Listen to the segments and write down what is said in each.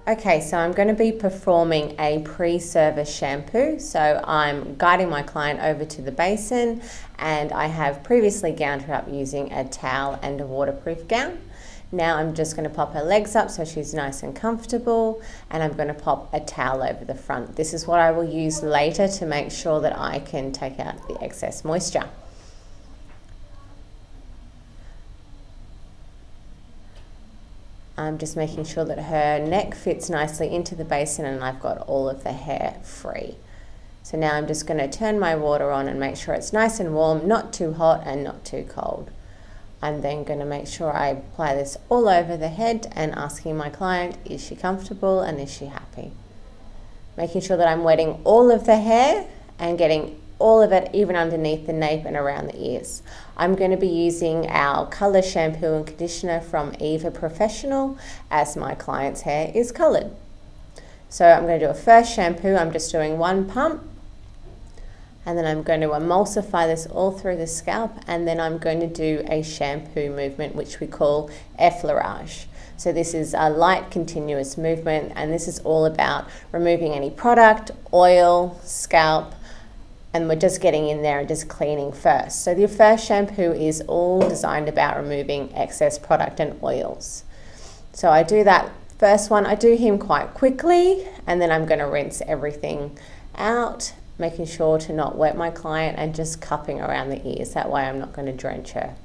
Okay, so I'm going to be performing a pre-service shampoo. So I'm guiding my client over to the basin, and I have previously gowned her up using a towel and a waterproof gown. Now I'm just going to pop her legs up so she's nice and comfortable, and I'm going to pop a towel over the front. This is what I will use later to make sure that I can take out the excess moisture. I'm just making sure that her neck fits nicely into the basin and I've got all of the hair free. So now I'm just going to turn my water on and make sure it's nice and warm, not too hot and not too cold. I'm then going to make sure I apply this all over the head and asking my client, is she comfortable and is she happy? Making sure that I'm wetting all of the hair and getting all of it even underneath the nape and around the ears. I'm going to be using our colour shampoo and conditioner from Eva Professional as my client's hair is coloured. So I'm going to do a first shampoo. I'm just doing one pump, and then I'm going to emulsify this all through the scalp, and then I'm going to do a shampoo movement which we call effleurage. So this is a light continuous movement, and this is all about removing any product, oil, scalp, and we're just getting in there and just cleaning first. So the first shampoo is all designed about removing excess product and oils. So I do that first one, I do him quite quickly, and then I'm going to rinse everything out, making sure to not wet my client and just cupping around the ears. That way I'm not going to drench her.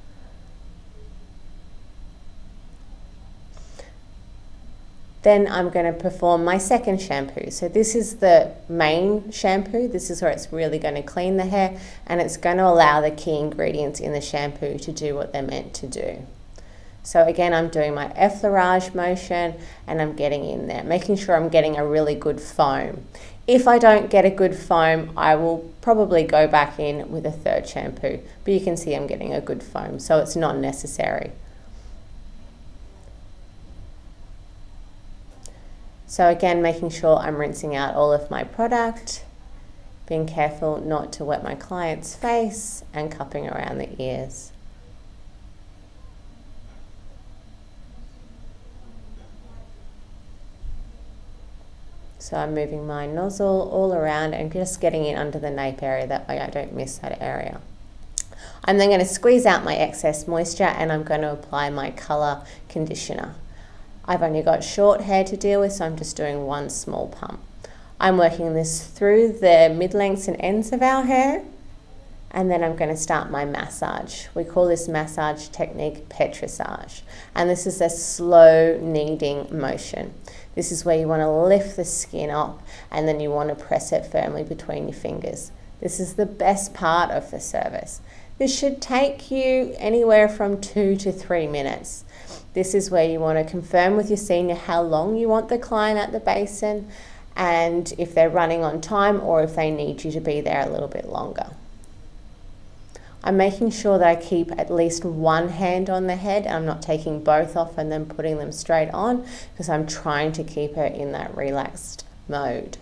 Then I'm going to perform my second shampoo. So this is the main shampoo. This is where it's really going to clean the hair, and it's going to allow the key ingredients in the shampoo to do what they're meant to do. So again, I'm doing my effleurage motion and I'm getting in there, making sure I'm getting a really good foam. If I don't get a good foam, I will probably go back in with a third shampoo, but you can see I'm getting a good foam, so it's not necessary. So again, making sure I'm rinsing out all of my product, being careful not to wet my client's face, and cupping around the ears. So I'm moving my nozzle all around and just getting in under the nape area, that way I don't miss that area. I'm then going to squeeze out my excess moisture, and I'm going to apply my colour conditioner. I've only got short hair to deal with, so I'm just doing one small pump. I'm working this through the mid-lengths and ends of our hair, and then I'm going to start my massage. We call this massage technique petrissage, and this is a slow kneading motion. This is where you want to lift the skin up, and then you want to press it firmly between your fingers. This is the best part of the service. This should take you anywhere from 2 to 3 minutes. This is where you want to confirm with your senior how long you want the client at the basin, and if they're running on time or if they need you to be there a little bit longer. I'm making sure that I keep at least one hand on the head, and I'm not taking both off and then putting them straight on, because I'm trying to keep her in that relaxed mode.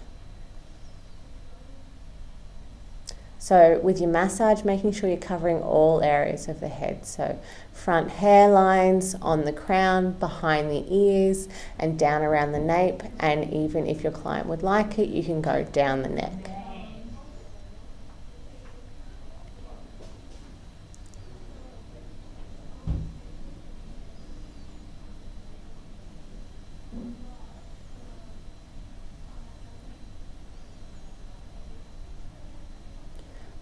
So with your massage, making sure you're covering all areas of the head. So front hairlines, on the crown, behind the ears, and down around the nape. And even if your client would like it, you can go down the neck.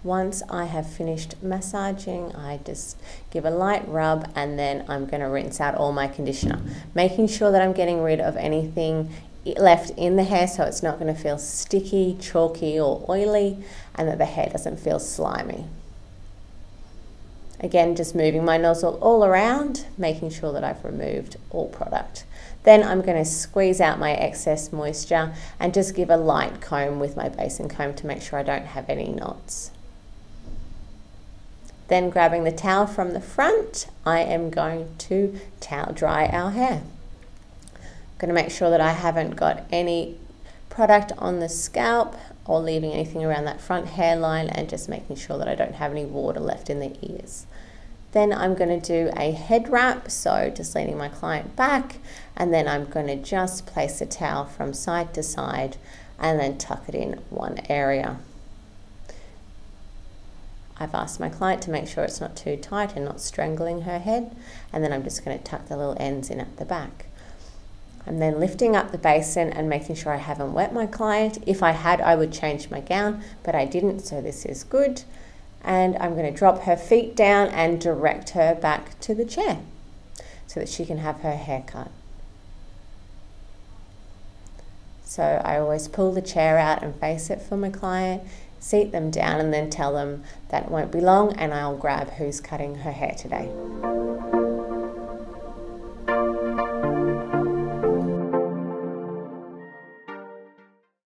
Once I have finished massaging, I just give a light rub, and then I'm going to rinse out all my conditioner, making sure that I'm getting rid of anything left in the hair so it's not going to feel sticky, chalky or oily, and that the hair doesn't feel slimy. Again, just moving my nozzle all around, making sure that I've removed all product. Then I'm going to squeeze out my excess moisture and just give a light comb with my basin comb to make sure I don't have any knots. Then grabbing the towel from the front, I am going to towel dry our hair. I'm going to make sure that I haven't got any product on the scalp or leaving anything around that front hairline, and just making sure that I don't have any water left in the ears. Then I'm going to do a head wrap, so just leaning my client back, and then I'm going to just place the towel from side to side and then tuck it in one area. I've asked my client to make sure it's not too tight and not strangling her head, and then I'm just going to tuck the little ends in at the back. I'm then lifting up the basin and making sure I haven't wet my client. If I had, I would change my gown, but I didn't, so this is good. And I'm going to drop her feet down and direct her back to the chair so that she can have her hair cut. So I always pull the chair out and face it for my client, seat them down, and then tell them that it won't be long and I'll grab who's cutting her hair today.